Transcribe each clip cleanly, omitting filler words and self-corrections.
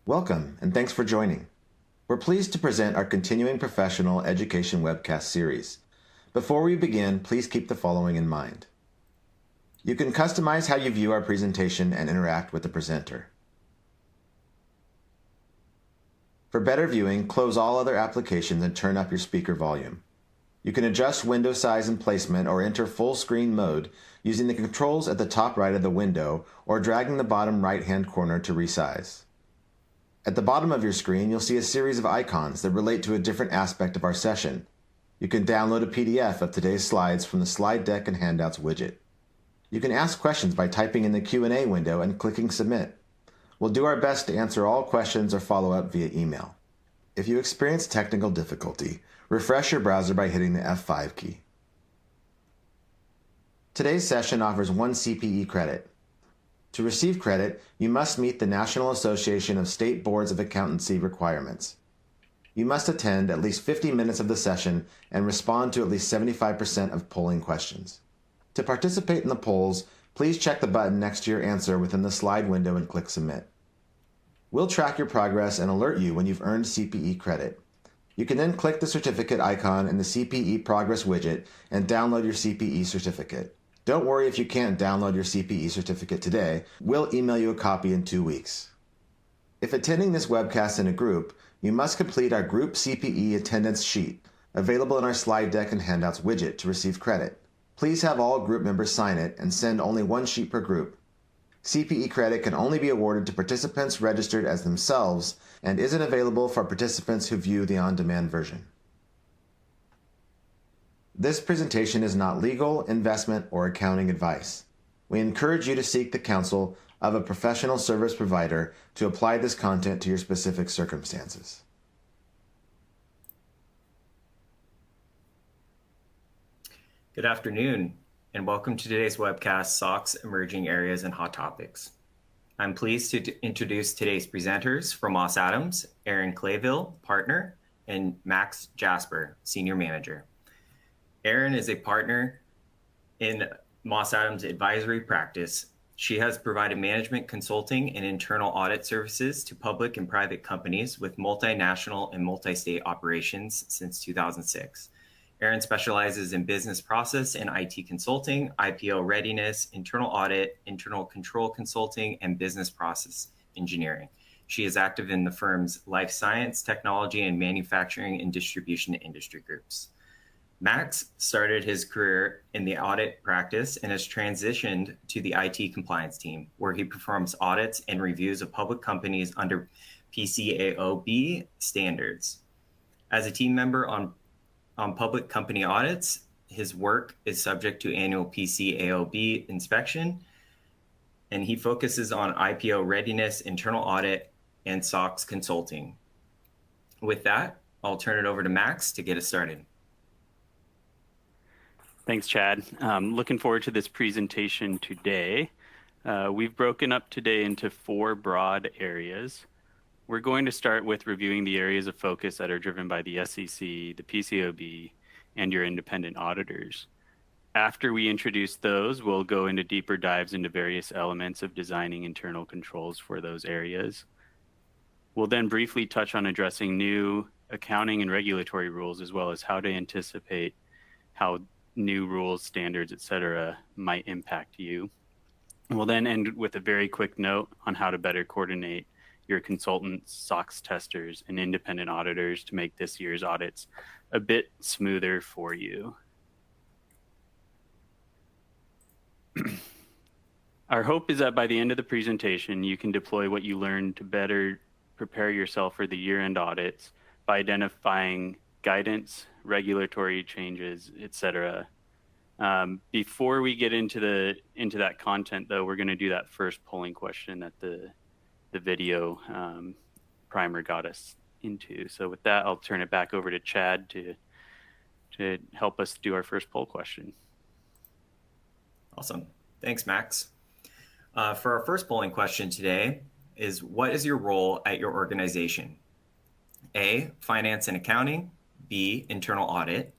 Welcome, and thanks for joining. We're pleased to present our continuing professional education webcast series. Before we begin, please keep the following in mind. You can customize how you view our presentation and interact with the presenter. For better viewing, close all other applications and turn up your speaker volume. You can adjust window size and placement or enter full screen mode using the controls at the top right of the window or dragging the bottom right-hand corner to resize. At the bottom of your screen, you'll see a series of icons that relate to a different aspect of our session. You can download a PDF of today's slides from the Slide Deck and Handouts widget. You can ask questions by typing in the Q&A window and clicking Submit. We'll do our best to answer all questions or follow up via email. If you experience technical difficulty, refresh your browser by hitting the F5 key. Today's session offers 1 CPE credit. To receive credit, you must meet the National Association of State Boards of Accountancy requirements. You must attend at least 50 minutes of the session and respond to at least 75% of polling questions. To participate in the polls, please check the button next to your answer within the slide window and click Submit. We'll track your progress and alert you when you've earned CPE credit. You can then click the certificate icon in the CPE Progress widget and download your CPE certificate. Don't worry if you can't download your CPE certificate today. We'll email you a copy in 2 weeks. If attending this webcast in a group, you must complete our group CPE attendance sheet, available in our Slide Deck and Handouts widget to receive credit. Please have all group members sign it and send only 1 sheet per group. CPE credit can only be awarded to participants registered as themselves and isn't available for participants who view the on-demand version. This presentation is not legal, investment, or accounting advice. We encourage you to seek the counsel of a professional service provider to apply this content to your specific circumstances. Good afternoon, and welcome to today's webcast, SOX Emerging Areas and Hot Topics. I'm pleased to introduce today's presenters from Moss Adams, Erin Clayville, partner, and Max Jasper, senior manager. Erin is a partner in Moss Adams advisory practice. She has provided management consulting and internal audit services to public and private companies with multinational and multi-state operations since 2006. Erin specializes in business process and IT consulting, IPO readiness, internal audit, internal control consulting, and business process engineering. She is active in the firm's life science, technology, and manufacturing and distribution industry groups. Max started his career in the audit practice and has transitioned to the IT compliance team, where he performs audits and reviews of public companies under PCAOB standards. As a team member on public company audits, his work is subject to annual PCAOB inspection, and he focuses on IPO readiness, internal audit, and SOX consulting. With that, I'll turn it over to Max to get us started. Thanks, Chad. Looking forward to this presentation today. We've broken up today into 4 broad areas. We're going to start with reviewing the areas of focus that are driven by the SEC, the PCAOB, and your independent auditors. After we introduce those, we'll go into deeper dives into various elements of designing internal controls for those areas. We'll then briefly touch on addressing new accounting and regulatory rules, as well as how to anticipate how new rules, standards, etc. might impact you. We'll then end with a very quick note on how to better coordinate your consultants, SOX testers, and independent auditors to make this year's audits a bit smoother for you. Our hope is that by the end of the presentation, you can deploy what you learned to better prepare yourself for the year-end audits by identifying guidance, regulatory changes, etc. Before we get into that content, though, we're going to do that first polling question that the video primer got us into. So with that, I'll turn it back over to Chad to help us do our first poll question. Awesome. Thanks, Max. For our first polling question today is, what is your role at your organization? A, finance and accounting, B, internal audit,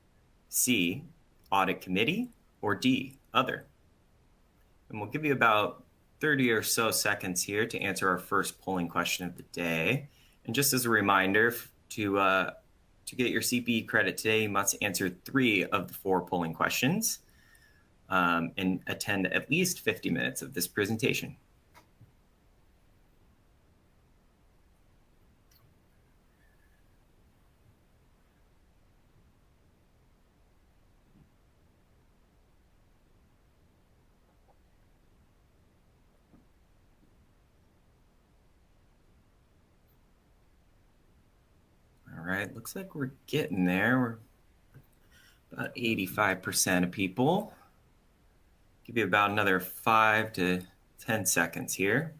C, audit committee, or D, other? And we'll give you about 30 or so seconds here to answer our first polling question of the day. And just as a reminder, to get your CPE credit today, you must answer 3 of the 4 polling questions and attend at least 50 minutes of this presentation. All right, looks like we're getting there. We're about 85% of people. Give you about another 5 to 10 seconds here.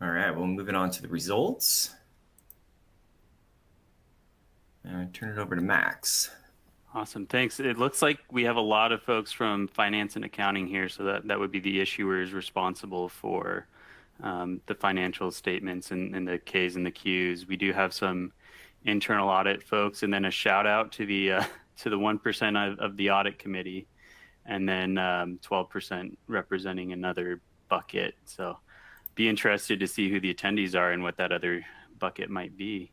All right, well, moving on to the results. And turn it over to Max. Awesome, thanks. It looks like we have a lot of folks from finance and accounting here, so that would be the issuers responsible for the financial statements and the Ks and the Qs. We do have some internal audit folks, and then a shout out to the 1% of the audit committee, and then 12% representing another bucket. So be interested to see who the attendees are and what that other bucket might be.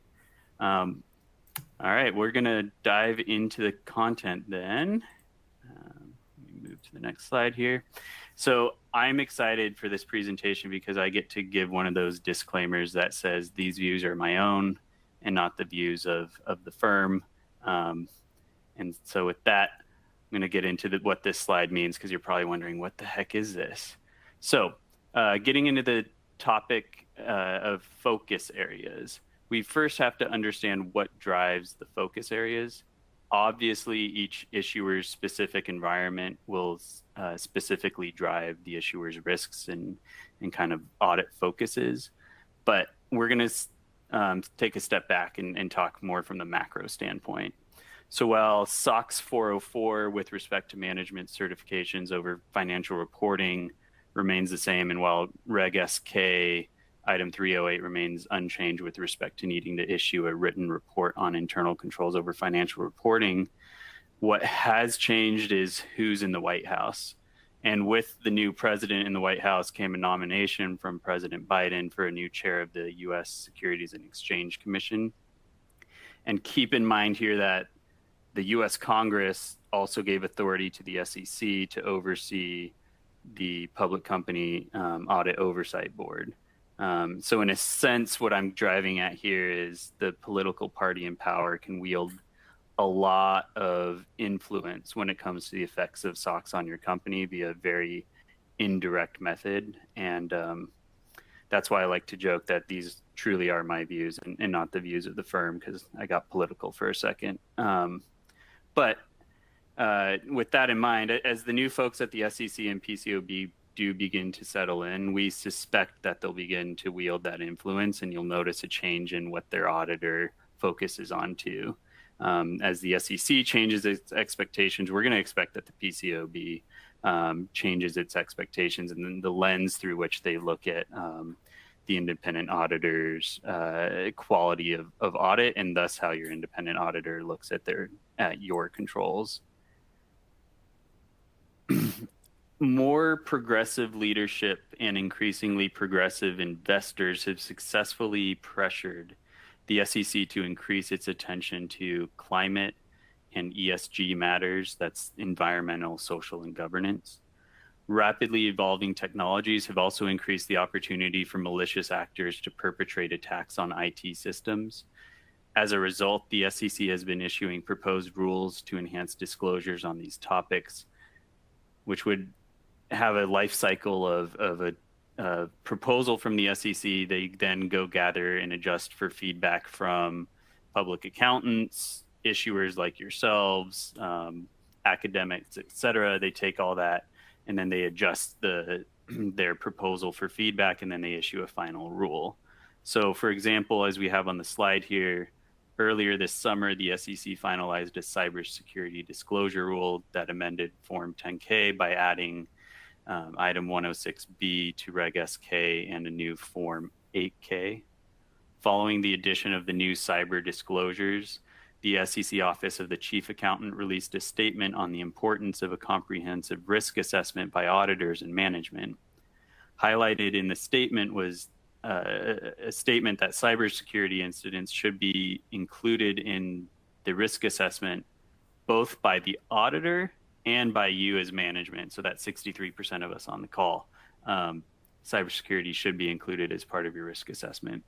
All right, we're going to dive into the content then. Let me move to the next slide here. So I'm excited for this presentation because I get to give one of those disclaimers that says these views are my own and not the views of the firm. And so with that, I'm going to get into what this slide means, because you're probably wondering, what the heck is this? So getting into the topic of focus areas, we first have to understand what drives the focus areas. Obviously, each issuer's specific environment will specifically drive the issuer's risks and kind of audit focuses. But we're going to take a step back and talk more from the macro standpoint. So while SOX 404 with respect to management certifications over financial reporting remains the same, and while Reg SK Item 308 remains unchanged with respect to needing to issue a written report on internal controls over financial reporting, what has changed is who's in the White House. And with the new president in the White House came a nomination from President Biden for a new chair of the U.S. Securities and Exchange Commission. And keep in mind here that the U.S. Congress also gave authority to the SEC to oversee the Public Company Audit Oversight Board. So in a sense, what I'm driving at here is the political party in power can wield a lot of influence when it comes to the effects of SOX on your company via a very indirect method. And that's why I like to joke that these truly are my views and not the views of the firm, because I got political for a second. But with that in mind, as the new folks at the SEC and PCAOB do begin to settle in, we suspect that they'll begin to wield that influence, and you'll notice a change in what their auditor focuses on too. As the SEC changes its expectations, we're going to expect that the PCAOB changes its expectations, and then the lens through which they look at the independent auditor's quality of audit, and thus how your independent auditor looks at your controls. More progressive leadership and increasingly progressive investors have successfully pressured the SEC to increase its attention to climate and ESG matters, that's environmental, social, and governance. Rapidly evolving technologies have also increased the opportunity for malicious actors to perpetrate attacks on IT systems. As a result, the SEC has been issuing proposed rules to enhance disclosures on these topics, which would have a life cycle of a proposal from the SEC. They then go gather and adjust for feedback from public accountants, issuers like yourselves, academics, et cetera. They take all that and then they adjust their proposal for feedback, and then they issue a final rule. So for example, as we have on the slide here, earlier this summer, the SEC finalized a cybersecurity disclosure rule that amended Form 10K by adding Item 106B to Reg SK and a new Form 8K. Following the addition of the new cyber disclosures, the SEC Office of the Chief Accountant released a statement on the importance of a comprehensive risk assessment by auditors and management. Highlighted in the statement was a statement that cybersecurity incidents should be included in the risk assessment, both by the auditor and by you as management. So that's 63% of us on the call. Cybersecurity should be included as part of your risk assessment.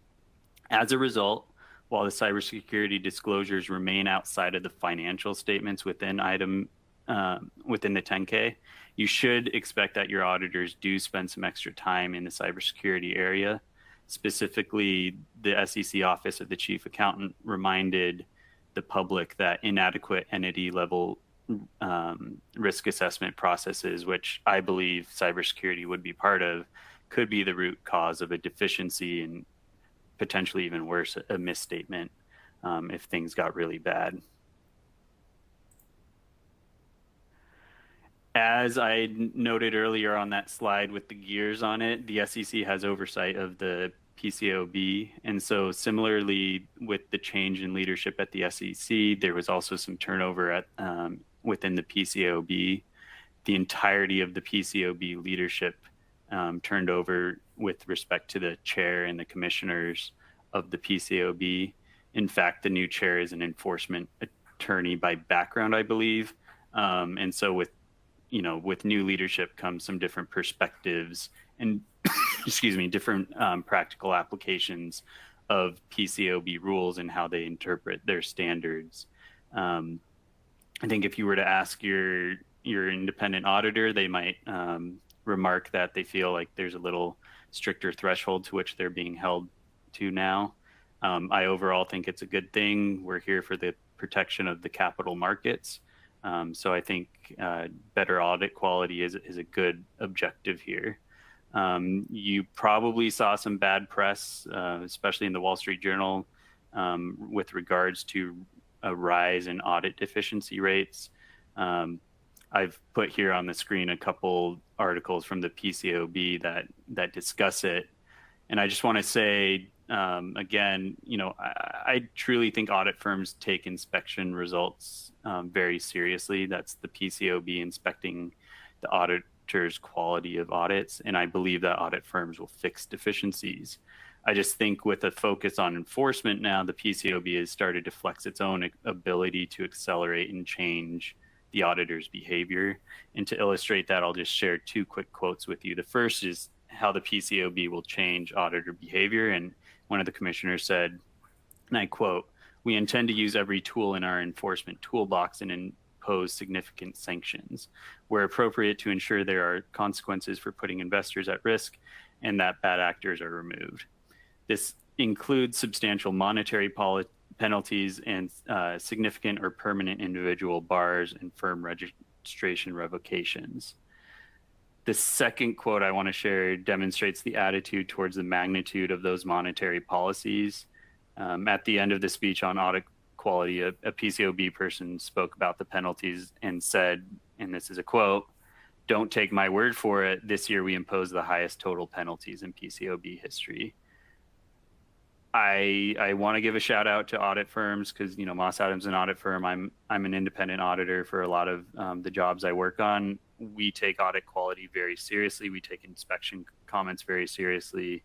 As a result, while the cybersecurity disclosures remain outside of the financial statements within the 10K, you should expect that your auditors do spend some extra time in the cybersecurity area. Specifically, the SEC Office of the Chief Accountant reminded the public that inadequate entity level risk assessment processes, which I believe cybersecurity would be part of, could be the root cause of a deficiency and potentially even worse, a misstatement if things got really bad. As I noted earlier on that slide with the gears on it, the SEC has oversight of the PCAOB. And so similarly with the change in leadership at the SEC, there was also some turnover at within the PCAOB. The entirety of the PCAOB leadership turned over with respect to the chair and the commissioners of the PCAOB. In fact, the new chair is an enforcement attorney by background, I believe. And so with new leadership comes some different perspectives and different practical applications of PCAOB rules and how they interpret their standards. I think if you were to ask your independent auditor, they might remark that they feel like there's a little stricter threshold to which they're being held to now. I overall think it's a good thing. We're here for the protection of the capital markets. So I think better audit quality is a good objective here. You probably saw some bad press, especially in the Wall Street Journal, with regards to a rise in audit deficiency rates. I've put here on the screen a couple articles from the PCAOB that discuss it. And I just want to say, again, I truly think audit firms take inspection results very seriously. That's the PCAOB inspecting the auditor's quality of audits. And I believe that audit firms will fix deficiencies. I just think with a focus on enforcement now, the PCAOB has started to flex its own ability to accelerate and change the auditor's behavior. And to illustrate that, I'll just share two quick quotes with you. The first is how the PCAOB will change auditor behavior. And one of the commissioners said, and I quote, "We intend to use every tool in our enforcement toolbox and impose significant sanctions where appropriate to ensure there are consequences for putting investors at risk and that bad actors are removed. This includes substantial monetary penalties and significant or permanent individual bars and firm registration revocations." The second quote I want to share demonstrates the attitude towards the magnitude of those monetary policies. At the end of the speech on audit quality, a PCAOB person spoke about the penalties and said, and this is a quote, "Don't take my word for it. This year we imposed the highest total penalties in PCAOB history." I want to give a shout out to audit firms because, Moss Adams is an audit firm. I'm an independent auditor for a lot of the jobs I work on. We take audit quality very seriously. We take inspection comments very seriously.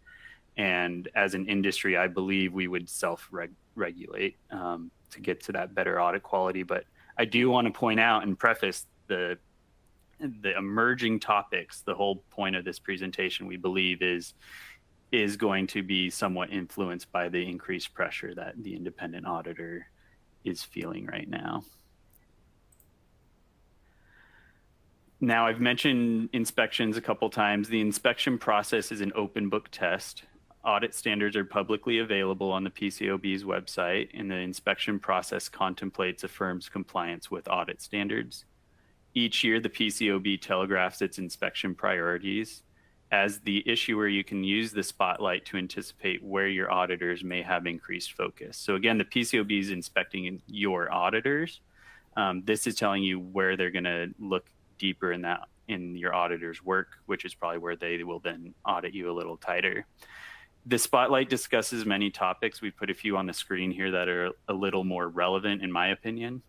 And as an industry, I believe we would self-regulate to get to that better audit quality. But I do want to point out and preface the emerging topics. The whole point of this presentation, we believe, is going to be somewhat influenced by the increased pressure that the independent auditor is feeling right now. Now, I've mentioned inspections a couple times. The inspection process is an open book test. Audit standards are publicly available on the PCAOB's website, and the inspection process contemplates a firm's compliance with audit standards. Each year, the PCAOB telegraphs its inspection priorities. As the issuer, you can use the spotlight to anticipate where your auditors may have increased focus. So again, the PCAOB is inspecting your auditors. This is telling you where they're going to look deeper in your auditor's work, which is probably where they will then audit you a little tighter. The spotlight discusses many topics. We put a few on the screen here that are a little more relevant, in my opinion.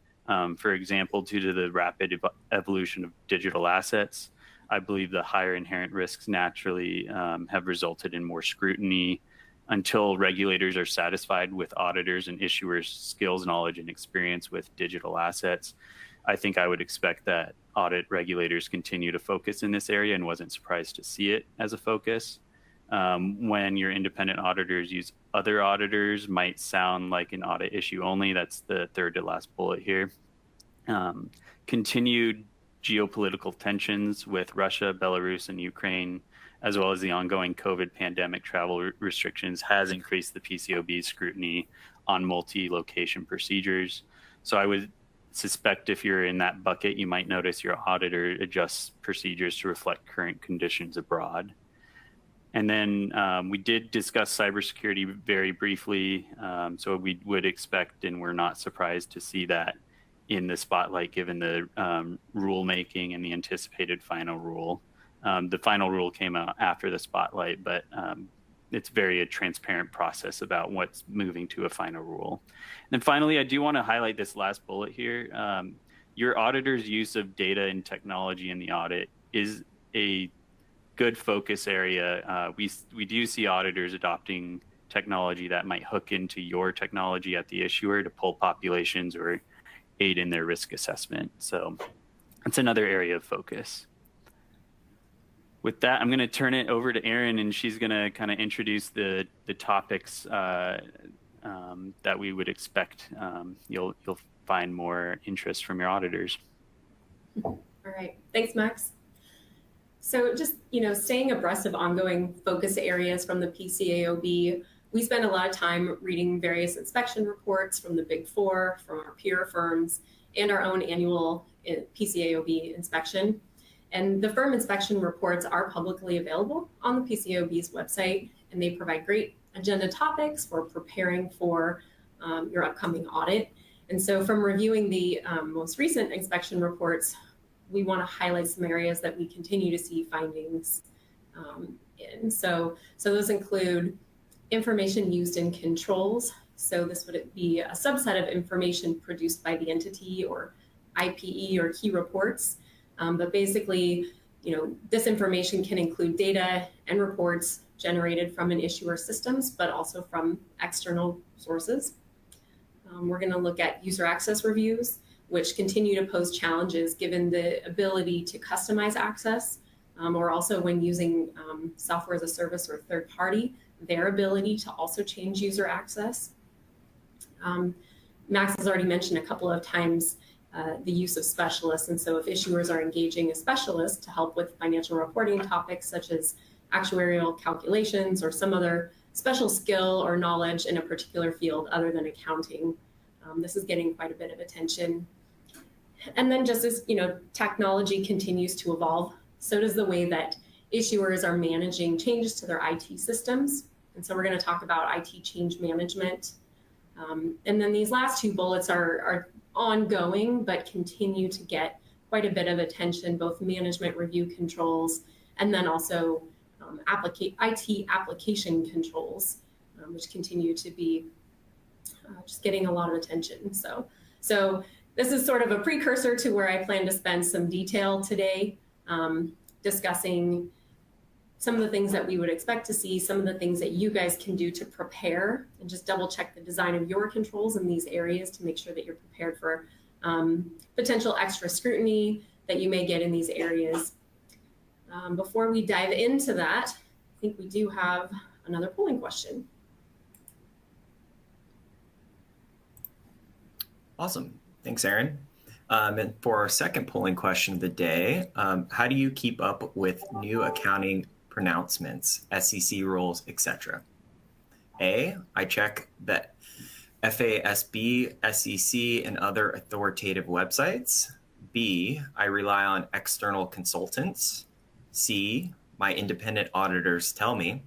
For example, due to the rapid evolution of digital assets, I believe the higher inherent risks naturally have resulted in more scrutiny until regulators are satisfied with auditors and issuers' skills, knowledge, and experience with digital assets. I think I would expect that audit regulators continue to focus in this area and wasn't surprised to see it as a focus. When your independent auditors use other auditors might sound like an audit issue only. That's the third to last bullet here. Continued geopolitical tensions with Russia, Belarus, and Ukraine, as well as the ongoing COVID pandemic travel restrictions, has increased the PCAOB's scrutiny on multi-location procedures. So I would suspect if you're in that bucket, you might notice your auditor adjusts procedures to reflect current conditions abroad. And then we did discuss cybersecurity very briefly. So we would expect, and we're not surprised to see that in the spotlight, given the rulemaking and the anticipated final rule. The final rule came out after the spotlight, but it's very a transparent process about what's moving to a final rule. And finally, I do want to highlight this last bullet here. Your auditor's use of data and technology in the audit is a good focus area. We do see auditors adopting technology that might hook into your technology at the issuer to pull populations or aid in their risk assessment. So that's another area of focus. With that, I'm going to turn it over to Erin, and she's going to kind of introduce the topics that we would expect you'll find more interest from your auditors. All right, thanks, Max. So just, staying abreast of ongoing focus areas from the PCAOB, we spend a lot of time reading various inspection reports from the Big Four, from our peer firms, and our own annual PCAOB inspection. And the firm inspection reports are publicly available on the PCAOB's website, and they provide great agenda topics for preparing for your upcoming audit. And so from reviewing the most recent inspection reports, we want to highlight some areas that we continue to see findings in. So those include information used in controls. So this would be a subset of information produced by the entity or IPE or key reports. But basically, this information can include data and reports generated from an issuer systems, but also from external sources. We're going to look at user access reviews, which continue to pose challenges given the ability to customize access, or also when using software as a service or third party, their ability to also change user access. Max has already mentioned a couple of times the use of specialists. And so if issuers are engaging a specialist to help with financial reporting topics such as actuarial calculations or some other special skill or knowledge in a particular field other than accounting, this is getting quite a bit of attention. And then just as technology continues to evolve, so does the way that issuers are managing changes to their IT systems. And so we're going to talk about IT change management. And then these last two bullets are ongoing, but continue to get quite a bit of attention, both management review controls and then also IT application controls, which continue to be just getting a lot of attention. So this is sort of a precursor to where I plan to spend some detail today, discussing some of the things that we would expect to see, some of the things that you guys can do to prepare, and just double check the design of your controls in these areas to make sure that you're prepared for potential extra scrutiny that you may get in these areas. Before we dive into that, I think we do have another polling question. Awesome. Thanks, Erin. And for our second polling question of the day, how do you keep up with new accounting pronouncements, SEC rules, etc.? A, I check the FASB, SEC, and other authoritative websites. B, I rely on external consultants. C, my independent auditors tell me.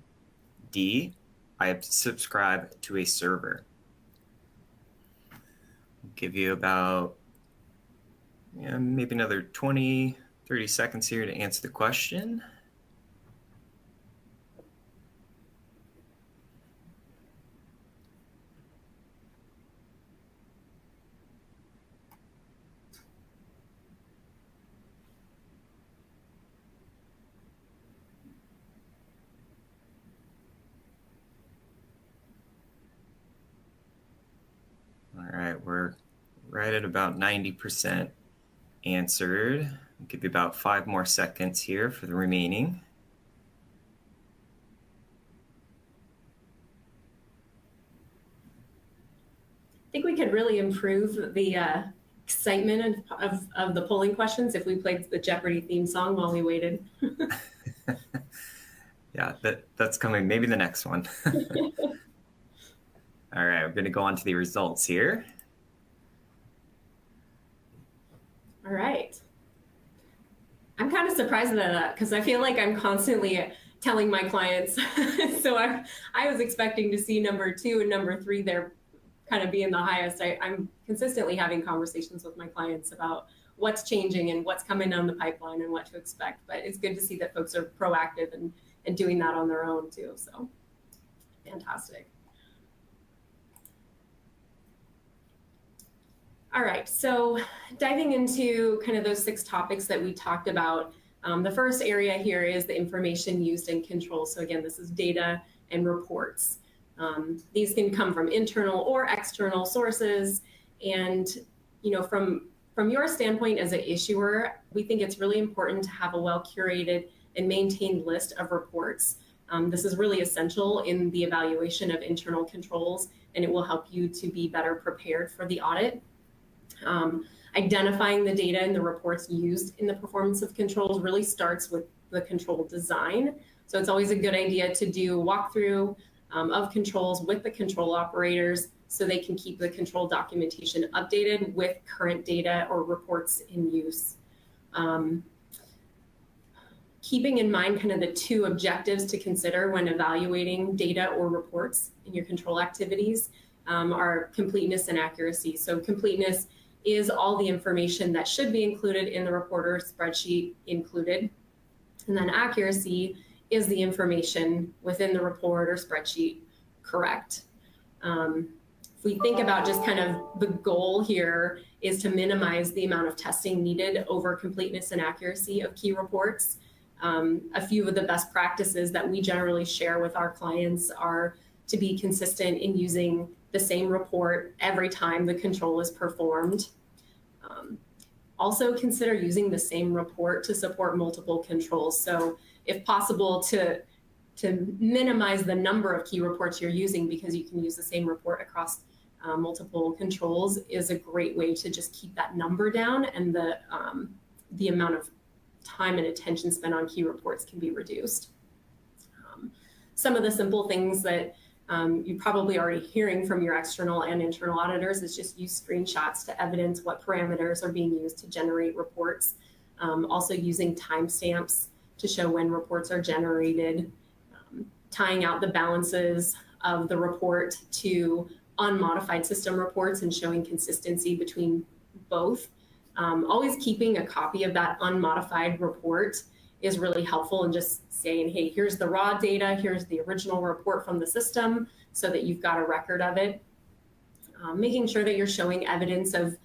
D, I subscribe to a server. I'll give you about maybe another 20, 30 seconds here to answer the question. right at about 90% answered. I'll give you about 5 more seconds here for the remaining. I think we could really improve the excitement of the polling questions if we played the Jeopardy theme song while we waited. Yeah, that's coming. Maybe the next one. All right, we're going to go on to the results here. All right. I'm kind of surprised at that because I feel like I'm constantly telling my clients. So I was expecting to see number 2 and number 3 there kind of being the highest. I'm consistently having conversations with my clients about what's changing and what's coming down the pipeline and what to expect. But it's good to see that folks are proactive and doing that on their own too. So fantastic. All right, so diving into kind of those 6 topics that we talked about. The first area here is the information used in control. So again, this is data and reports. These can come from internal or external sources. And from your standpoint as an issuer, we think it's really important to have a well-curated and maintained list of reports. This is really essential in the evaluation of internal controls, and it will help you to be better prepared for the audit. Identifying the data and the reports used in the performance of controls really starts with the control design. So it's always a good idea to do a walkthrough of controls with the control operators so they can keep the control documentation updated with current data or reports in use. Keeping in mind kind of the 2 objectives to consider when evaluating data or reports in your control activities are completeness and accuracy. So completeness is all the information that should be included in the report or spreadsheet included. And then accuracy is the information within the report or spreadsheet correct. If we think about just kind of the goal here is to minimize the amount of testing needed over completeness and accuracy of key reports. A few of the best practices that we generally share with our clients are to be consistent in using the same report every time the control is performed. Also consider using the same report to support multiple controls. So if possible, to minimize the number of key reports you're using because you can use the same report across multiple controls is a great way to just keep that number down, and the amount of time and attention spent on key reports can be reduced. Some of the simple things that you're probably already hearing from your external and internal auditors is just use screenshots to evidence what parameters are being used to generate reports. Also using timestamps to show when reports are generated, tying out the balances of the report to unmodified system reports and showing consistency between both. Always keeping a copy of that unmodified report is really helpful, and just saying, hey, here's the raw data, here's the original report from the system, so that you've got a record of it. Making sure that you're showing evidence of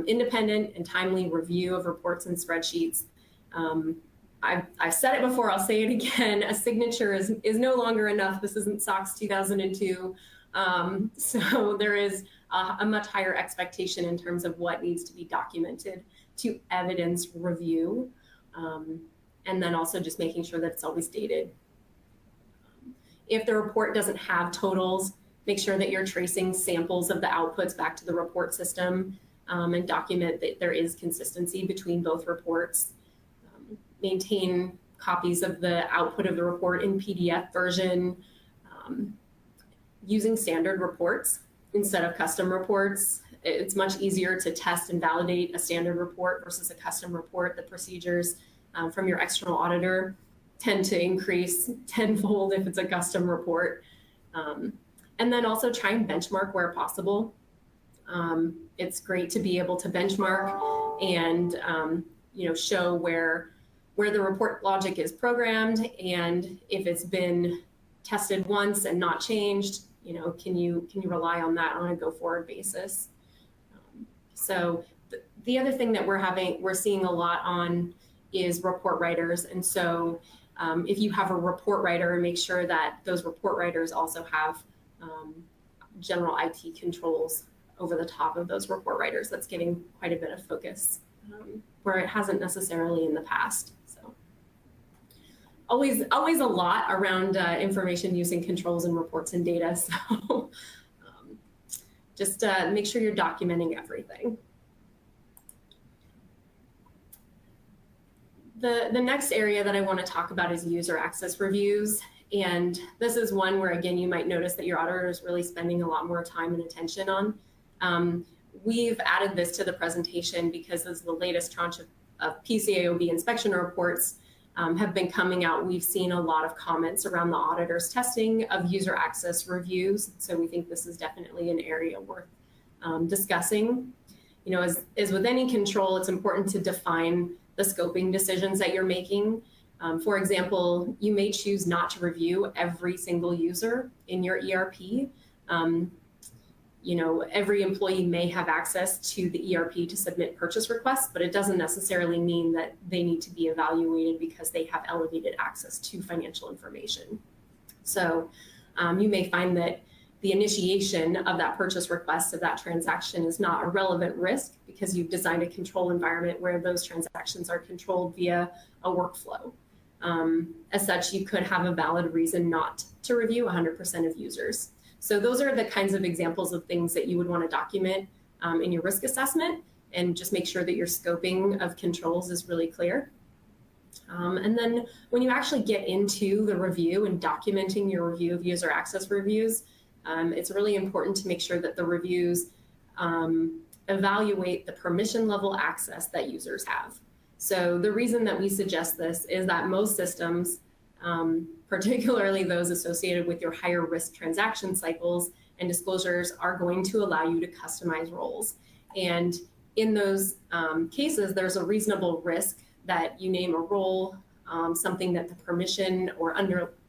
independent and timely review of reports and spreadsheets. I've said it before, I'll say it again, a signature is no longer enough. This isn't SOX 2002. So there is a much higher expectation in terms of what needs to be documented to evidence review. And then also just making sure that it's always dated. If the report doesn't have totals, make sure that you're tracing samples of the outputs back to the report system, and document that there is consistency between both reports. Maintain copies of the output of the report in PDF version. Using standard reports instead of custom reports. It's much easier to test and validate a standard report versus a custom report. The procedures from your external auditor tend to increase tenfold if it's a custom report. And then also try and benchmark where possible. It's great to be able to benchmark and show where the report logic is programmed, and if it's been tested once and not changed, can you rely on that on a go-forward basis? So the other thing that we're seeing a lot on is report writers. And so if you have a report writer, make sure that those report writers also have general IT controls over the top of those report writers. That's getting quite a bit of focus where it hasn't necessarily in the past. So always a lot around information using controls and reports and data. So just make sure you're documenting everything. The next area that I want to talk about is user access reviews. And this is one where, again, you might notice that your auditor is really spending a lot more time and attention on. We've added this to the presentation because as the latest tranche of PCAOB inspection reports have been coming out, we've seen a lot of comments around the auditor's testing of user access reviews. So we think this is definitely an area worth discussing. You know, as with any control, it's important to define the scoping decisions that you're making. For example, you may choose not to review every single user in your ERP. You know, every employee may have access to the ERP to submit purchase requests, but it doesn't necessarily mean that they need to be evaluated because they have elevated access to financial information. So you may find that the initiation of that purchase request of that transaction is not a relevant risk because you've designed a control environment where those transactions are controlled via a workflow. As such, you could have a valid reason not to review 100% of users. So those are the kinds of examples of things that you would want to document in your risk assessment and just make sure that your scoping of controls is really clear. And then when you actually get into the review and documenting your review of user access reviews, it's really important to make sure that the reviews evaluate the permission level access that users have. So the reason that we suggest this is that most systems, particularly those associated with your higher risk transaction cycles and disclosures, are going to allow you to customize roles. And in those cases, there's a reasonable risk that you name a role, something that the permission or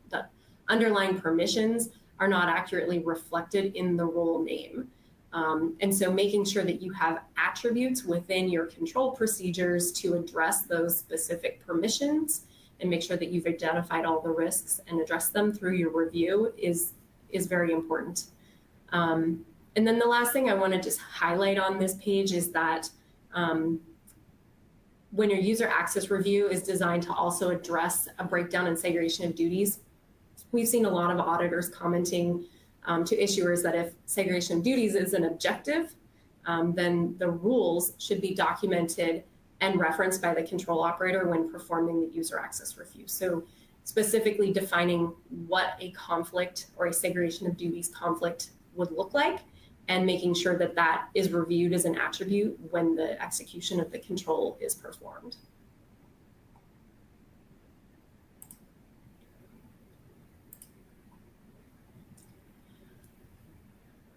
the underlying permissions are not accurately reflected in the role name. And so making sure that you have attributes within your control procedures to address those specific permissions and make sure that you've identified all the risks and addressed them through your review is very important. And then the last thing I want to just highlight on this page is that when your user access review is designed to also address a breakdown and segregation of duties, we've seen a lot of auditors commenting to issuers that if segregation of duties is an objective, then the rules should be documented and referenced by the control operator when performing the user access review. So specifically defining what a conflict or a segregation of duties conflict would look like and making sure that that is reviewed as an attribute when the execution of the control is performed.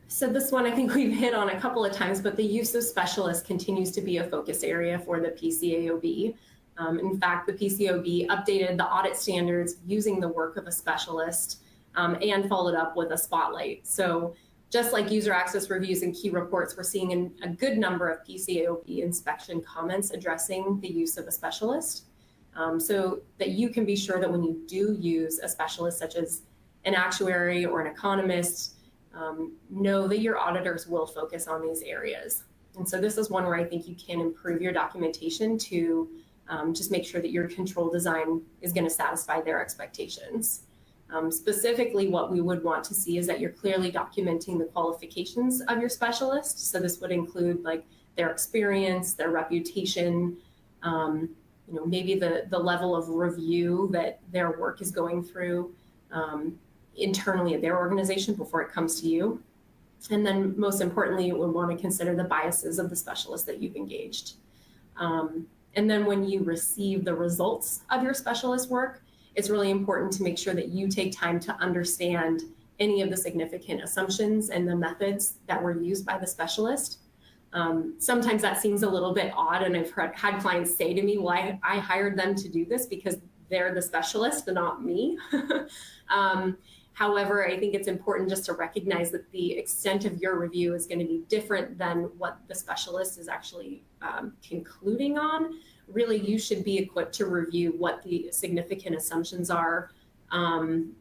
So this one I think we've hit on a couple of times, but the use of specialists continues to be a focus area for the PCAOB. In fact, the PCAOB updated the audit standards using the work of a specialist and followed up with a spotlight. So just like user access reviews and key reports, we're seeing a good number of PCAOB inspection comments addressing the use of a specialist so that you can be sure that when you do use a specialist, such as an actuary or an economist, know that your auditors will focus on these areas. And so this is one where I think you can improve your documentation to just make sure that your control design is going to satisfy their expectations. Specifically, what we would want to see is that you're clearly documenting the qualifications of your specialist. So this would include like their experience, their reputation, maybe the level of review that their work is going through internally at their organization before it comes to you. And then most importantly, you would want to consider the biases of the specialist that you've engaged. And then when you receive the results of your specialist work, it's really important to make sure that you take time to understand any of the significant assumptions and the methods that were used by the specialist. Sometimes that seems a little bit odd, and I've had clients say to me, well, I hired them to do this because they're the specialist and not me. However, I think it's important just to recognize that the extent of your review is going to be different than what the specialist is actually concluding on. Really, you should be equipped to review what the significant assumptions are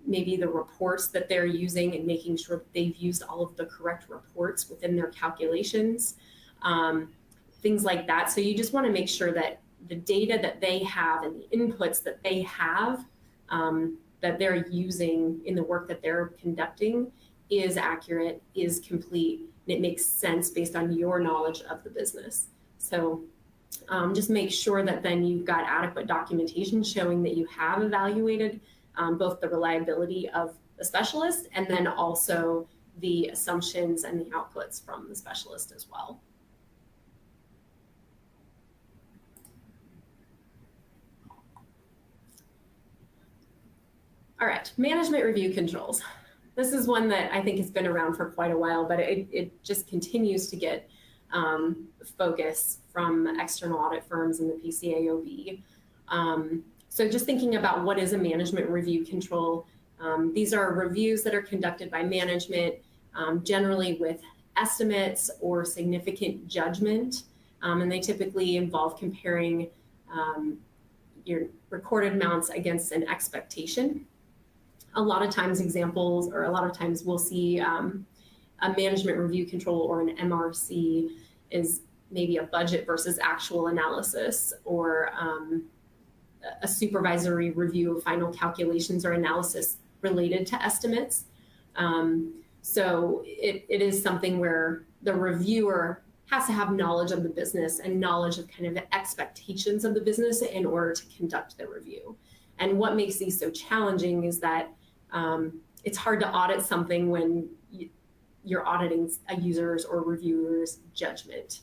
maybe the reports that they're using and making sure that they've used all of the correct reports within their calculations, things like that. So you just want to make sure that the data that they have and the inputs that they have that they're using in the work that they're conducting is accurate, is complete, and it makes sense based on your knowledge of the business. So just make sure that then you've got adequate documentation showing that you have evaluated both the reliability of the specialist and then also the assumptions and the outputs from the specialist as well. All right, management review controls. This is one that I think has been around for quite a while, but it just continues to get focus from external audit firms and the PCAOB. So just thinking about what is a management review control, these are reviews that are conducted by management, generally with estimates or significant judgment, and they typically involve comparing your recorded amounts against an expectation. A lot of times we'll see a management review control or an MRC is maybe a budget versus actual analysis, or a supervisory review of final calculations or analysis related to estimates. So it is something where the reviewer has to have knowledge of the business and knowledge of kind of the expectations of the business in order to conduct the review. And what makes these so challenging is that it's hard to audit something when you're auditing a user's or reviewer's judgment.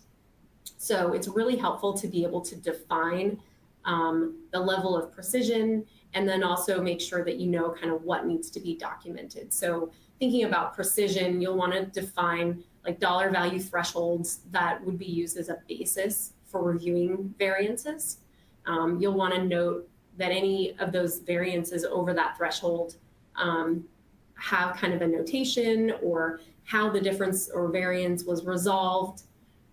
So it's really helpful to be able to define the level of precision and then also make sure that you know kind of what needs to be documented. So thinking about precision, you'll want to define like dollar value thresholds that would be used as a basis for reviewing variances. You'll want to note that any of those variances over that threshold have kind of a notation or how the difference or variance was resolved.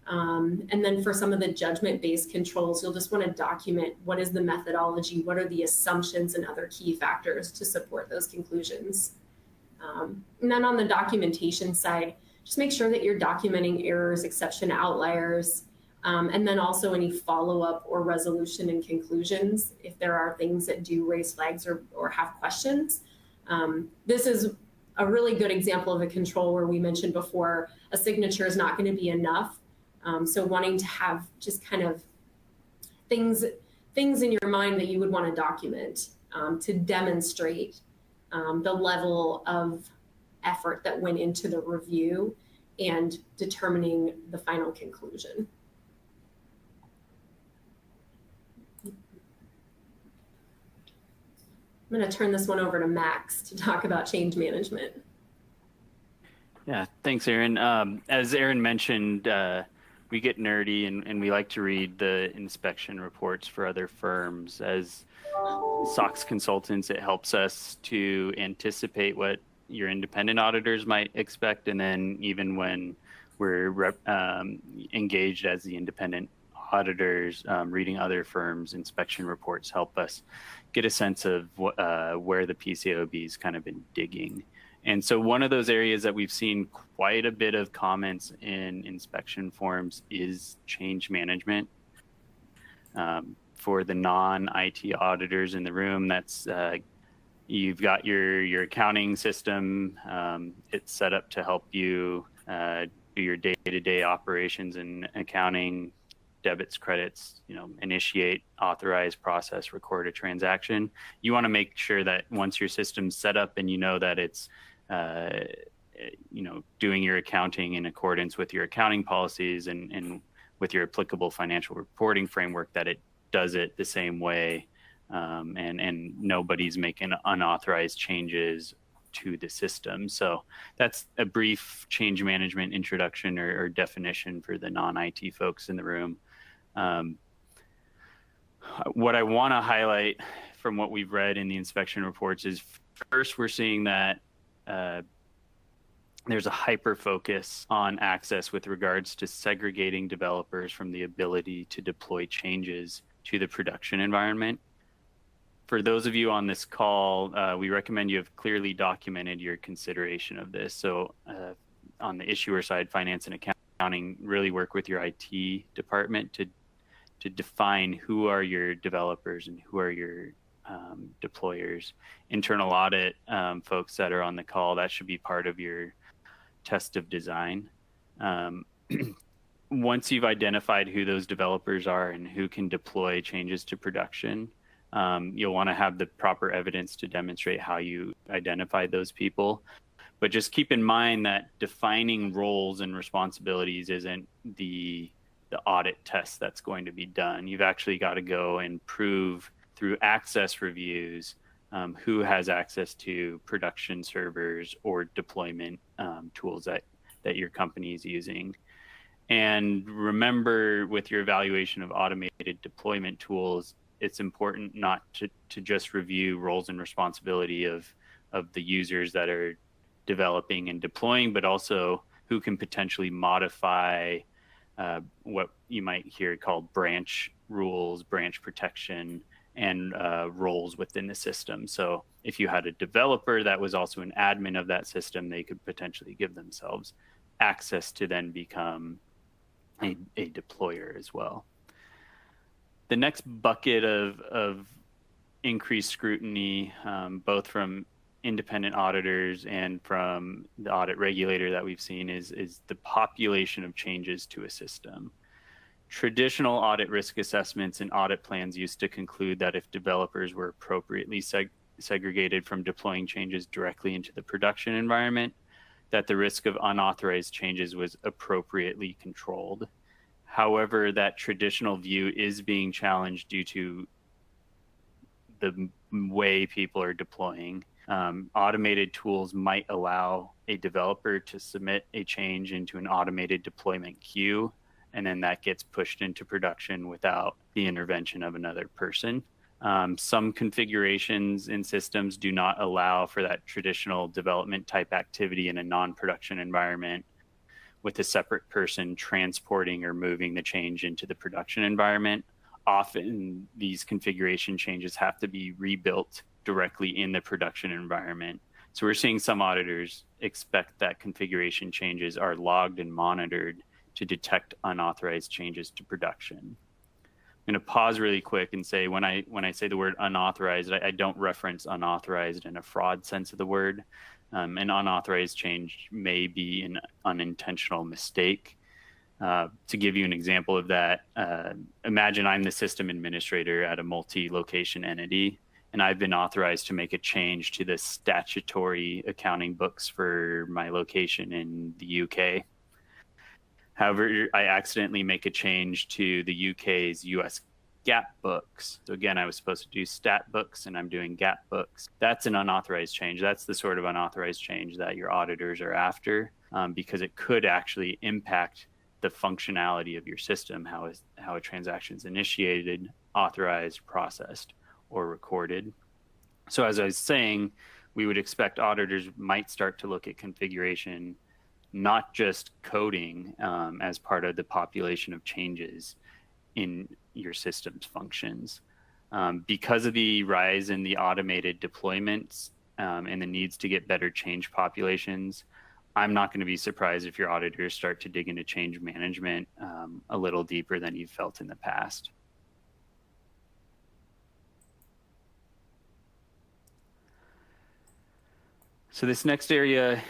And then for some of the judgment-based controls, you'll just want to document what is the methodology, what are the assumptions and other key factors to support those conclusions. And then on the documentation side, just make sure that you're documenting errors, exception outliers, and then also any follow-up or resolution and conclusions if there are things that do raise flags or have questions. This is a really good example of a control where we mentioned before a signature is not going to be enough. So wanting to have just kind of things in your mind that you would want to document to demonstrate the level of effort that went into the review and determining the final conclusion. I'm going to turn this one over to Max to talk about change management. Yeah, thanks, Erin. As Erin mentioned, we get nerdy and we like to read the inspection reports for other firms. As SOX consultants, it helps us to anticipate what your independent auditors might expect. And then even when we're engaged as the independent auditors, reading other firms' inspection reports help us get a sense of where the PCAOB's kind of been digging. And so one of those areas that we've seen quite a bit of comments in inspection forms is change management. For the non-IT auditors in the room, that's you've got your accounting system. It's set up to help you do your day-to-day operations in accounting, debits, credits, initiate, authorize, process, record a transaction. You want to make sure that once your system's set up and you know that it's doing your accounting in accordance with your accounting policies and with your applicable financial reporting framework, that it does it the same way, and nobody's making unauthorized changes to the system. So that's a brief change management introduction or definition for the non-IT folks in the room. What I want to highlight from what we've read in the inspection reports is, first, we're seeing that there's a hyper focus on access with regards to segregating developers from the ability to deploy changes to the production environment. For those of you on this call, we recommend you have clearly documented your consideration of this. So on the issuer side, finance and accounting, really work with your IT department to define who are your developers and who are your deployers. Internal audit folks that are on the call, that should be part of your test of design. Once you've identified who those developers are and who can deploy changes to production, you'll want to have the proper evidence to demonstrate how you identified those people. But just keep in mind that defining roles and responsibilities isn't the audit test that's going to be done. You've actually got to go and prove through access reviews who has access to production servers or deployment tools that your company is using. And remember, with your evaluation of automated deployment tools, it's important not to just review roles and responsibility of the users that are developing and deploying, but also who can potentially modify what you might hear called branch rules, branch protection, and roles within the system. So if you had a developer that was also an admin of that system, they could potentially give themselves access to then become a deployer as well. The next bucket of increased scrutiny, both from independent auditors and from the audit regulator that we've seen, is the population of changes to a system. Traditional audit risk assessments and audit plans used to conclude that if developers were appropriately segregated from deploying changes directly into the production environment, that the risk of unauthorized changes was appropriately controlled. However, that traditional view is being challenged due to the way people are deploying. Automated tools might allow a developer to submit a change into an automated deployment queue, and then that gets pushed into production without the intervention of another person. Some configurations in systems do not allow for that traditional development type activity in a non-production environment with a separate person transporting or moving the change into the production environment. Often these configuration changes have to be rebuilt directly in the production environment. So we're seeing some auditors expect that configuration changes are logged and monitored to detect unauthorized changes to production. I'm going to pause really quick and say when I say the word unauthorized, I don't reference unauthorized in a fraud sense of the word. An unauthorized change may be an unintentional mistake. To give you an example of that, imagine I'm the system administrator at a multi-location entity, and I've been authorized to make a change to the statutory accounting books for my location in the UK. However, I accidentally make a change to the UK's US GAAP books. So again, I was supposed to do stat books and I'm doing GAAP books. That's an unauthorized change. That's the sort of unauthorized change that your auditors are after, because it could actually impact the functionality of your system, how a transaction is initiated, authorized, processed, or recorded. So as I was saying, we would expect auditors might start to look at configuration, not just coding, as part of the population of changes in your system's functions. Because of the rise in the automated deployments and the needs to get better change populations, I'm not going to be surprised if your auditors start to dig into change management a little deeper than you've felt in the past. So this next area,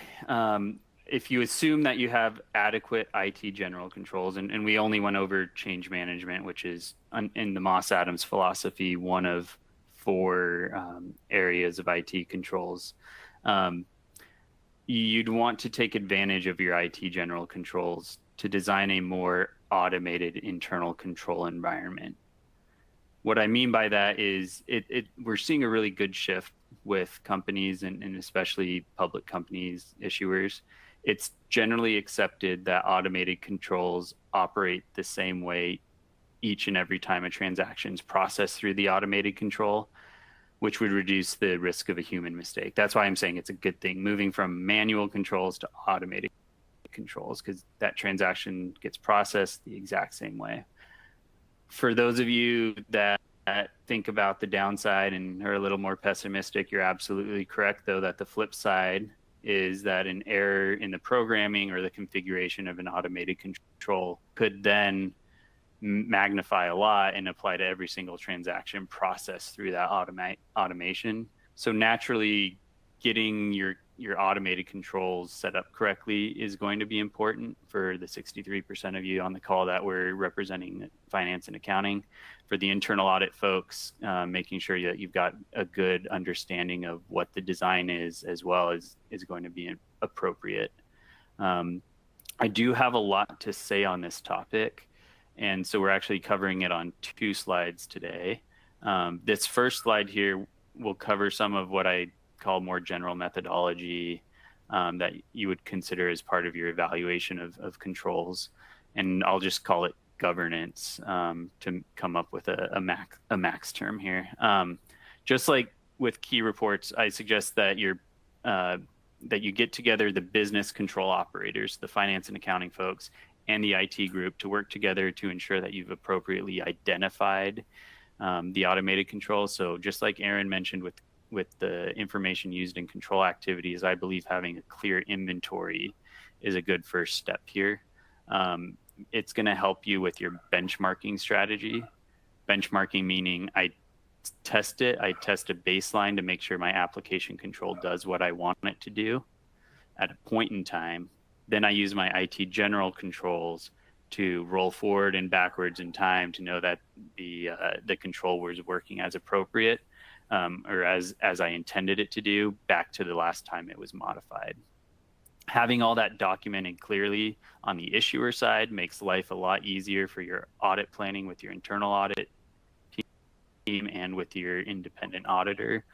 if you assume that you have adequate IT general controls, and we only went over change management, which is in the Moss Adams philosophy, one of 4 areas of IT controls, you'd want to take advantage of your IT general controls to design a more automated internal control environment. What I mean by that is we're seeing a really good shift with companies and especially public companies, issuers. It's generally accepted that automated controls operate the same way each and every time a transaction is processed through the automated control, which would reduce the risk of a human mistake. That's why I'm saying it's a good thing, moving from manual controls to automated controls, because that transaction gets processed the exact same way. For those of you that think about the downside and are a little more pessimistic, you're absolutely correct, though, that the flip side is that an error in the programming or the configuration of an automated control could then magnify a lot and apply to every single transaction process through that automation. So naturally, getting your automated controls set up correctly is going to be important for the 63% of you on the call that we're representing finance and accounting. For the internal audit folks, making sure that you've got a good understanding of what the design is as well as is going to be appropriate. I do have a lot to say on this topic, and so we're actually covering it on 2 slides today. This first slide here will cover some of what I call more general methodology that you would consider as part of your evaluation of controls. And I'll just call it governance to come up with a max term here. Just like with key reports, I suggest that that you get together the business control operators, the finance and accounting folks, and the IT group to work together to ensure that you've appropriately identified the automated controls. So just like Erin mentioned with the information used in control activities, I believe having a clear inventory is a good first step here. It's going to help you with your benchmarking strategy. Benchmarking meaning I test a baseline to make sure my application control does what I want it to do at a point in time. Then I use my IT general controls to roll forward and backwards in time to know that the control was working as appropriate or as I intended it to do back to the last time it was modified. Having all that documented clearly on the issuer side makes life a lot easier for your audit planning with your internal audit team and with your independent auditor,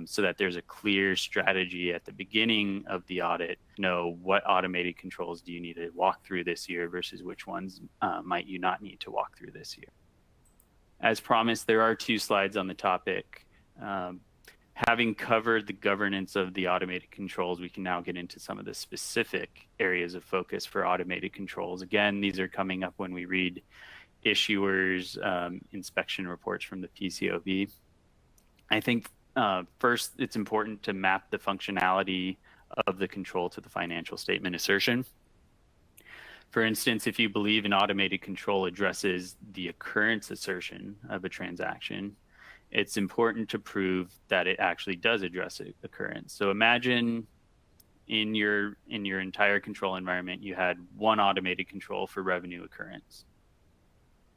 so that there's a clear strategy at the beginning of the audit to know what automated controls do you need to walk through this year versus which ones might you not need to walk through this year. As promised, there are 2 slides on the topic. Having covered the governance of the automated controls, we can now get into some of the specific areas of focus for automated controls. Again, these are coming up when we read issuers' inspection reports from the PCAOB. I think first, it's important to map the functionality of the control to the financial statement assertion. For instance, if you believe an automated control addresses the occurrence assertion of a transaction, it's important to prove that it actually does address occurrence. So imagine in your entire control environment, you had one automated control for revenue occurrence.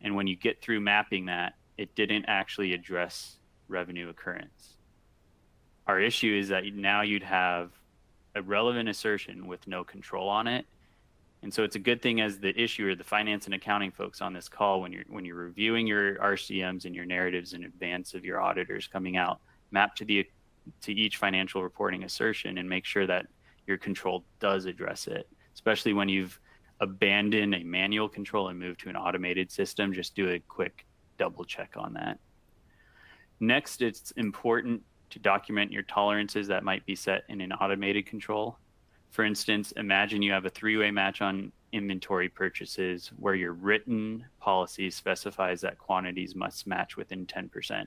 And when you get through mapping that, it didn't actually address revenue occurrence. Our issue is that now you'd have a relevant assertion with no control on it. And so it's a good thing as the issuer, the finance and accounting folks on this call, when you're reviewing your RCMs and your narratives in advance of your auditors coming out, map to each financial reporting assertion and make sure that your control does address it. Especially when you've abandoned a manual control and moved to an automated system, just do a quick double check on that. Next, it's important to document your tolerances that might be set in an automated control. For instance, imagine you have a 3-way match on inventory purchases where your written policy specifies that quantities must match within 10%.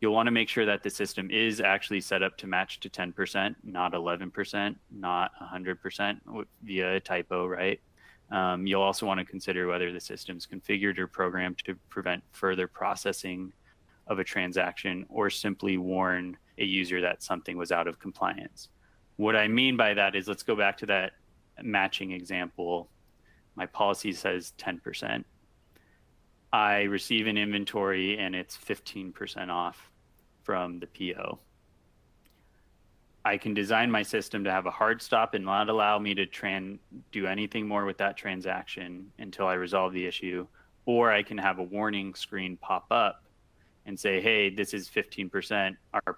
You'll want to make sure that the system is actually set up to match to 10%, not 11%, not 100% via a typo, right? You'll also want to consider whether the system's configured or programmed to prevent further processing of a transaction or simply warn a user that something was out of compliance. What I mean by that is, let's go back to that matching example. My policy says 10%. I receive an inventory and it's 15% off from the PO. I can design my system to have a hard stop and not allow me to do anything more with that transaction until I resolve the issue. Or I can have a warning screen pop up and say, hey, this is 15%. Our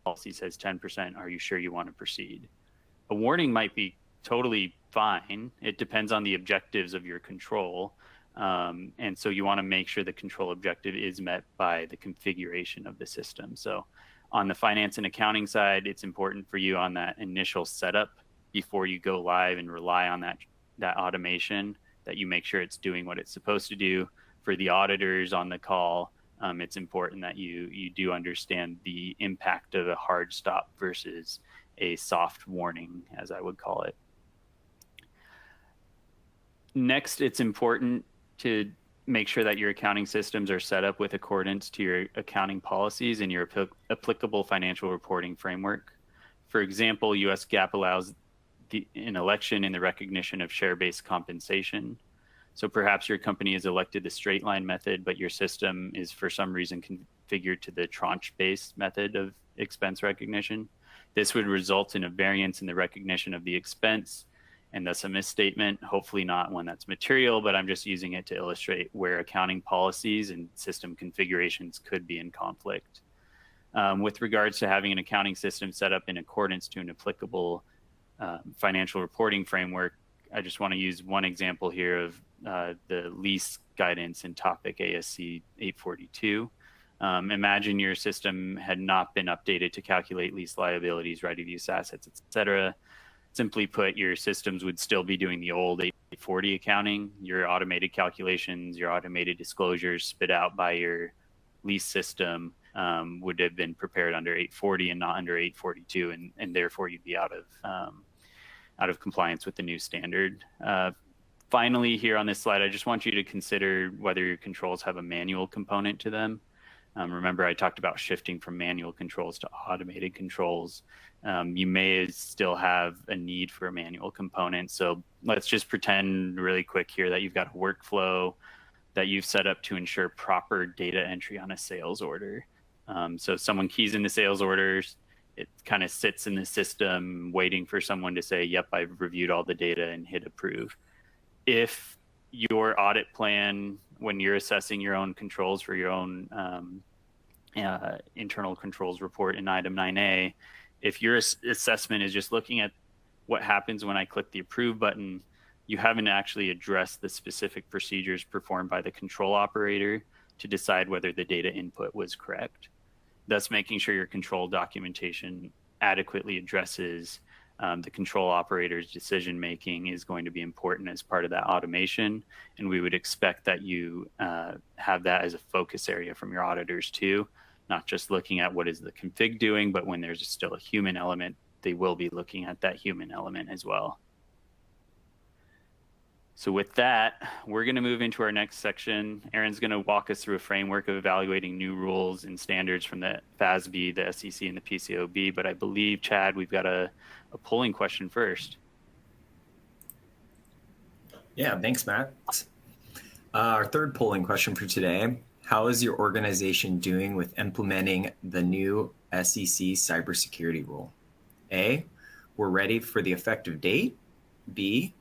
policy says 10%. Are you sure you want to proceed? A warning might be totally fine. It depends on the objectives of your control. And so you want to make sure the control objective is met by the configuration of the system. So on the finance and accounting side, it's important for you on that initial setup before you go live and rely on that automation, that you make sure it's doing what it's supposed to do. For the auditors on the call, it's important that you do understand the impact of a hard stop versus a soft warning, as I would call it. Next, it's important to make sure that your accounting systems are set up with accordance to your accounting policies and your applicable financial reporting framework. For example, US GAAP allows an election in the recognition of share-based compensation. So perhaps your company has elected the straight line method, but your system is for some reason configured to the tranche-based method of expense recognition. This would result in a variance in the recognition of the expense and thus a misstatement, hopefully not one that's material, but I'm just using it to illustrate where accounting policies and system configurations could be in conflict. With regards to having an accounting system set up in accordance to an applicable financial reporting framework, I just want to use one example here of the lease guidance in topic ASC 842. Imagine your system had not been updated to calculate lease liabilities, right of use assets, et cetera. Simply put, your systems would still be doing the old 840 accounting. Your automated calculations, your automated disclosures spit out by your lease system would have been prepared under 840 and not under 842, and therefore you'd be out of compliance with the new standard. Finally, here on this slide, I just want you to consider whether your controls have a manual component to them. Remember, I talked about shifting from manual controls to automated controls. You may still have a need for a manual component. So let's just pretend really quick here that you've got a workflow that you've set up to ensure proper data entry on a sales order. So someone keys in the sales orders, it kind of sits in the system waiting for someone to say, yep, I've reviewed all the data and hit approve. If your audit plan, when you're assessing your own controls for your own internal controls report in item 9A, if your assessment is just looking at what happens when I click the approve button, you haven't actually addressed the specific procedures performed by the control operator to decide whether the data input was correct. Thus, making sure your control documentation adequately addresses the control operator's decision making is going to be important as part of that automation. And we would expect that you have that as a focus area from your auditors too, not just looking at what is the config doing, but when there's still a human element, they will be looking at that human element as well. So with that, we're going to move into our next section. Erin's going to walk us through a framework of evaluating new rules and standards from the FASB, the SEC, and the PCAOB. But I believe, Chad, we've got a polling question first. Yeah, thanks, Max. Our third polling question for today: how is your organization doing with implementing the new SEC cybersecurity rule? A, we're ready for the effective date. B,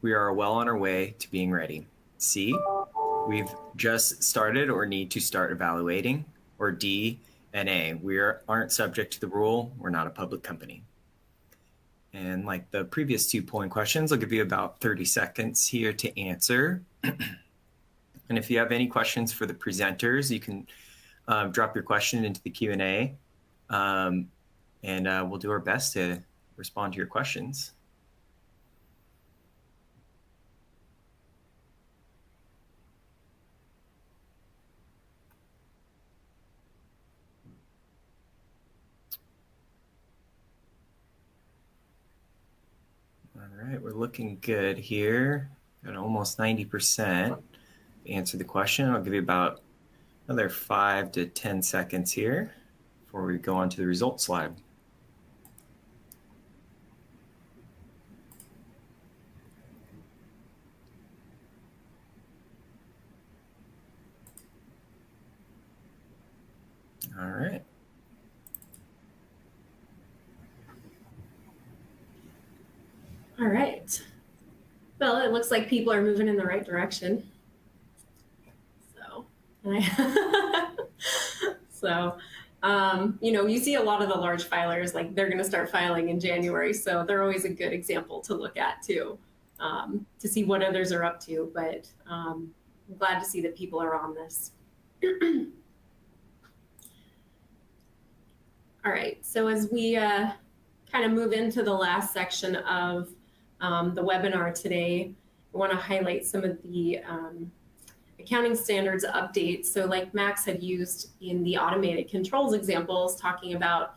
we are well on our way to being ready. C, we've just started or need to start evaluating. Or D and A, we aren't subject to the rule. We're not a public company. And like the previous 2 polling questions, I'll give you about 30 seconds here to answer. And if you have any questions for the presenters, you can drop your question into the Q&A, and we'll do our best to respond to your questions. All right, we're looking good here. Got almost 90% to answer the question. I'll give you about another 5 to 10 seconds here before we go on to the results slide. All right. All right. Well, it looks like people are moving in the right direction. You know, you see a lot of the large filers, like they're going to start filing in January. So they're always a good example to look at too, to see what others are up to. But I'm glad to see that people are on this. All right. So as we kind of move into the last section of the webinar today, I want to highlight some of the accounting standards updates. So like Max had used in the automated controls examples, talking about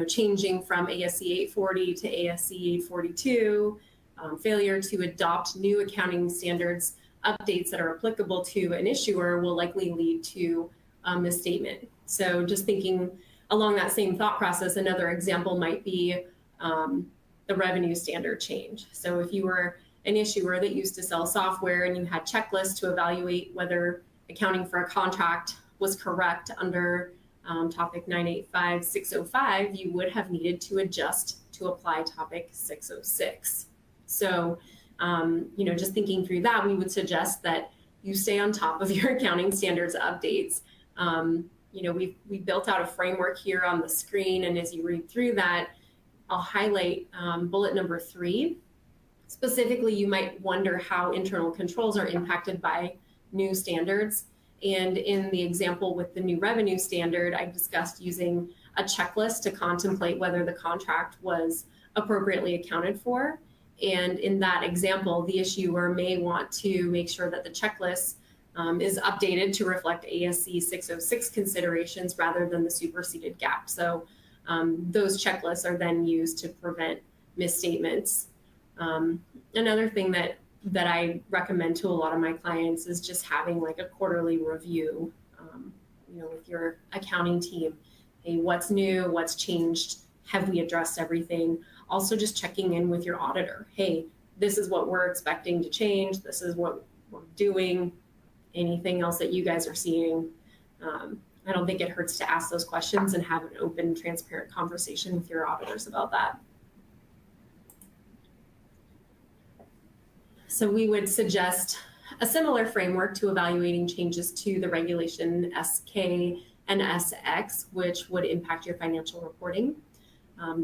changing from ASC 840 to ASC 842, failure to adopt new accounting standards updates that are applicable to an issuer will likely lead to a misstatement. So just thinking along that same thought process, another example might be the revenue standard change. So if you were an issuer that used to sell software and you had checklists to evaluate whether accounting for a contract was correct under topic 985605, you would have needed to adjust to apply topic 606. So, just thinking through that, we would suggest that you stay on top of your accounting standards updates. We built out a framework here on the screen, and as you read through that, I'll highlight bullet number 3. Specifically, you might wonder how internal controls are impacted by new standards. And in the example with the new revenue standard, I discussed using a checklist to contemplate whether the contract was appropriately accounted for. And in that example, the issuer may want to make sure that the checklist is updated to reflect ASC 606 considerations rather than the superseded gap. So those checklists are then used to prevent misstatements. Another thing that I recommend to a lot of my clients is just having like a quarterly review, with your accounting team. Hey, what's new? What's changed? Have we addressed everything? Also just checking in with your auditor. Hey, this is what we're expecting to change. This is what we're doing. Anything else that you guys are seeing? I don't think it hurts to ask those questions and have an open, transparent conversation with your auditors about that. So we would suggest a similar framework to evaluating changes to the regulation SK and SX, which would impact your financial reporting.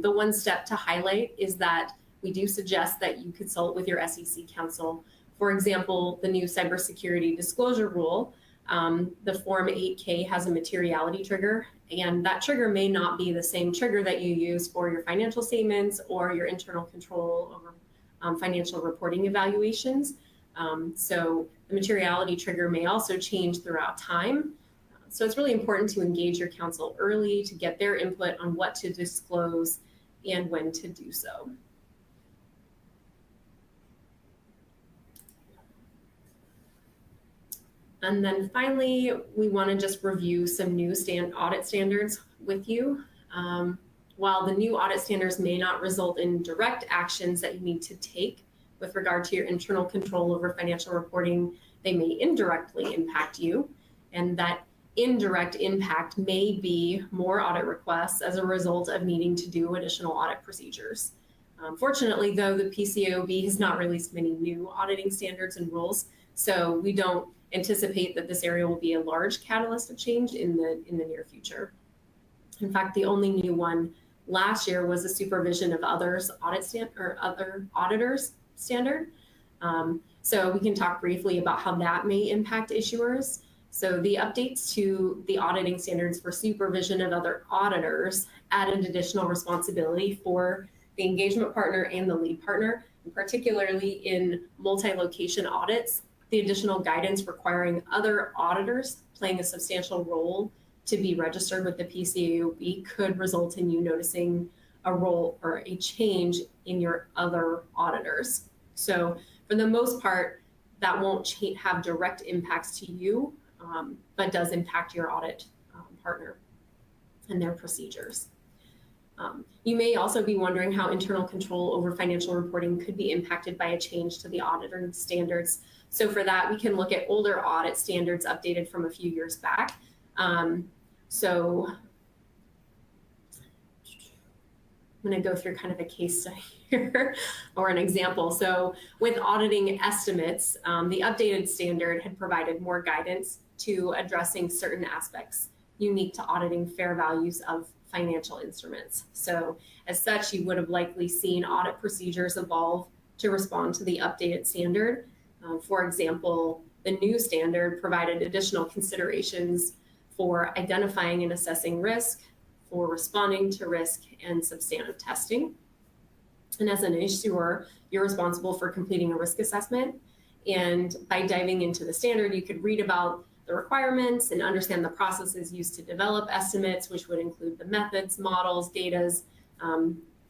The one step to highlight is that we do suggest that you consult with your SEC counsel. For example, the new cybersecurity disclosure rule, the Form 8K has a materiality trigger, and that trigger may not be the same trigger that you use for your financial statements or your internal control over financial reporting evaluations. So the materiality trigger may also change throughout time. So it's really important to engage your counsel early to get their input on what to disclose and when to do so. And then finally, we want to just review some new audit standards with you. While the new audit standards may not result in direct actions that you need to take with regard to your internal control over financial reporting, they may indirectly impact you. And that indirect impact may be more audit requests as a result of needing to do additional audit procedures. Fortunately, though, the PCAOB has not released many new auditing standards and rules, so we don't anticipate that this area will be a large catalyst of change in the near future. In fact, the only new one last year was the supervision of others other auditors standard. So we can talk briefly about how that may impact issuers. So the updates to the auditing standards for supervision of other auditors added additional responsibility for the engagement partner and the lead partner, and particularly in multi-location audits. The additional guidance requiring other auditors playing a substantial role to be registered with the PCAOB could result in you noticing a role or a change in your other auditors. So for the most part, that won't have direct impacts to you, but does impact your audit partner and their procedures. You may also be wondering how internal control over financial reporting could be impacted by a change to the auditing standards. So for that, we can look at older audit standards updated from a few years back. So I'm going to go through kind of a case study here or an example. So with auditing estimates, the updated standard had provided more guidance to addressing certain aspects unique to auditing fair values of financial instruments. So as such, you would have likely seen audit procedures evolve to respond to the updated standard. For example, the new standard provided additional considerations for identifying and assessing risk, for responding to risk, and substantive testing. And as an issuer, you're responsible for completing a risk assessment And by diving into the standard, you could read about the requirements and understand the processes used to develop estimates, which would include the methods, models, datas,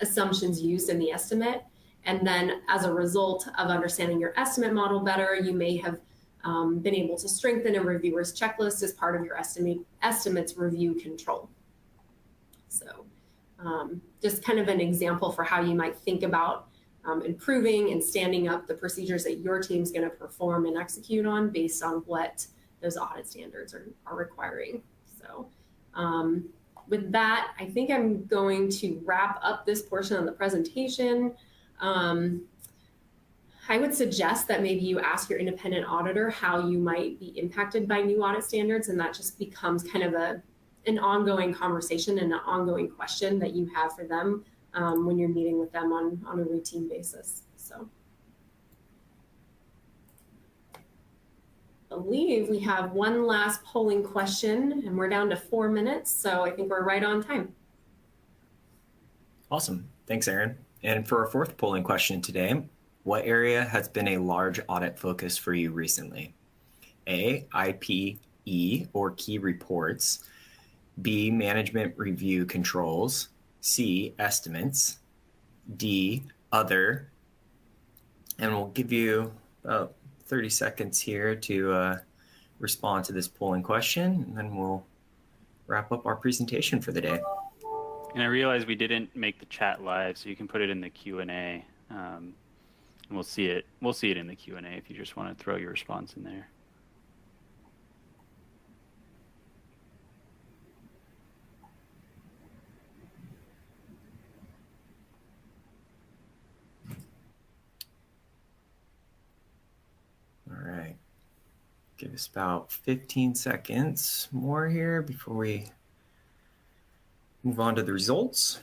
assumptions used in the estimate. And then as a result of understanding your estimate model better, you may have been able to strengthen a reviewer's checklist as part of your estimates review control. So just kind of an example for how you might think about improving and standing up the procedures that your team's going to perform and execute on based on what those audit standards are requiring. So with that, I think I'm going to wrap up this portion of the presentation. I would suggest that maybe you ask your independent auditor how you might be impacted by new audit standards, and that just becomes kind of an ongoing conversation and an ongoing question that you have for them when you're meeting with them on a routine basis. So I believe we have one last polling question, and we're down to 4 minutes, so I think we're right on time. Awesome. Thanks, Erin. And for our fourth polling question today, what area has been a large audit focus for you recently? A, IPE or key reports. B, management review controls. C, estimates. D, other. And we'll give you about 30 seconds here to respond to this polling question, and then we'll wrap up our presentation for the day. And I realize we didn't make the chat live, so you can put it in the Q&A. And we'll see it in the Q&A if you just want to throw your response in there. All right. Give us about 15 seconds more here before we move on to the results.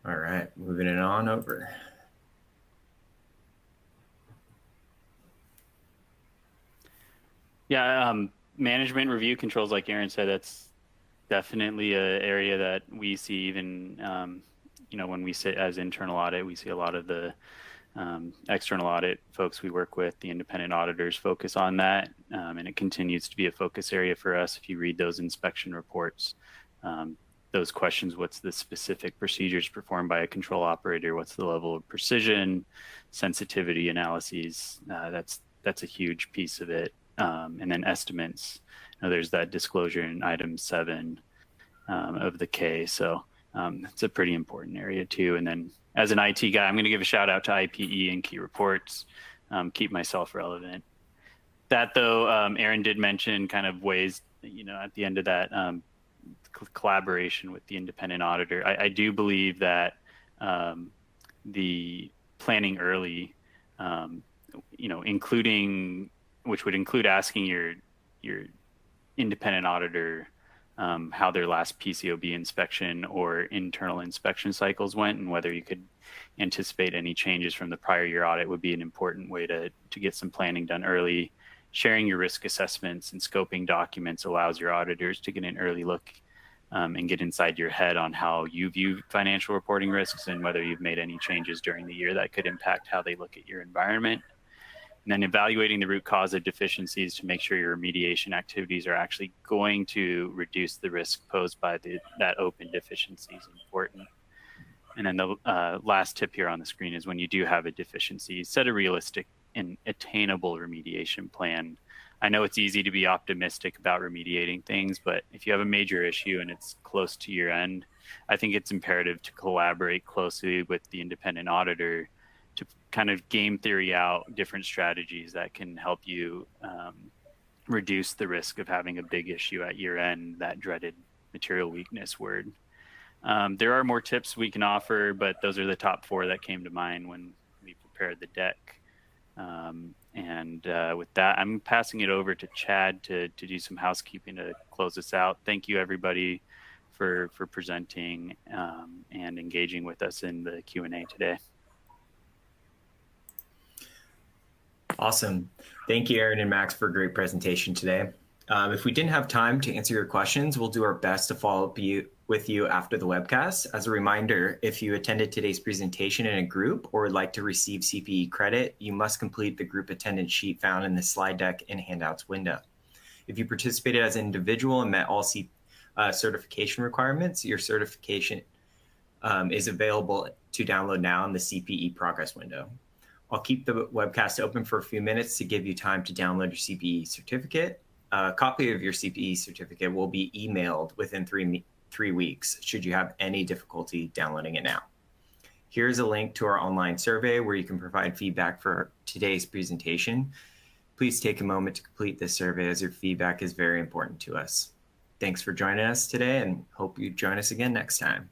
All right, moving it on over. Yeah, management review controls, like Erin said, that's definitely an area that we see even, when we sit as internal audit, we see a lot of the external audit folks we work with, the independent auditors focus on that. And it continues to be a focus area for us. If you read those inspection reports, those questions, what's the specific procedures performed by a control operator? What's the level of precision, sensitivity analyses? That's a huge piece of it. And then estimates, there's that disclosure in item 7 of the K. So it's a pretty important area too. And then as an IT guy, I'm going to give a shout out to IPE and key reports, keep myself relevant. That though, Erin did mention kind of ways, at the end of that, collaboration with the independent auditor. I do believe that the planning early, including, which would include asking your independent auditor how their last PCAOB inspection or internal inspection cycles went, and whether you could anticipate any changes from the prior year audit would be an important way to get some planning done early. Sharing your risk assessments and scoping documents allows your auditors to get an early look and get inside your head on how you view financial reporting risks and whether you've made any changes during the year that could impact how they look at your environment. And then evaluating the root cause of deficiencies to make sure your remediation activities are actually going to reduce the risk posed by that open deficiency is important. And then the last tip here on the screen is when you do have a deficiency, set a realistic and attainable remediation plan. I know it's easy to be optimistic about remediating things, but if you have a major issue and it's close to your end, I think it's imperative to collaborate closely with the independent auditor to kind of game theory out different strategies that can help you reduce the risk of having a big issue at year end, that dreaded material weakness word. There are more tips we can offer, but those are the top 4 that came to mind when we prepared the deck. With that, I'm passing it over to Chad to do some housekeeping to close us out. Thank you, everybody, for presenting and engaging with us in the Q&A today. Awesome. Thank you, Erin and Max, for a great presentation today. If we didn't have time to answer your questions, we'll do our best to follow up with you after the webcast. As a reminder, if you attended today's presentation in a group or would like to receive CPE credit, you must complete the group attendance sheet found in the slide deck and handouts window. If you participated as an individual and met all certification requirements, your certification is available to download now in the CPE progress window. I'll keep the webcast open for a few minutes to give you time to download your CPE certificate. A copy of your CPE certificate will be emailed within three weeks should you have any difficulty downloading it now. Here's a link to our online survey where you can provide feedback for today's presentation. Please take a moment to complete this survey as your feedback is very important to us. Thanks for joining us today and hope you join us again next time.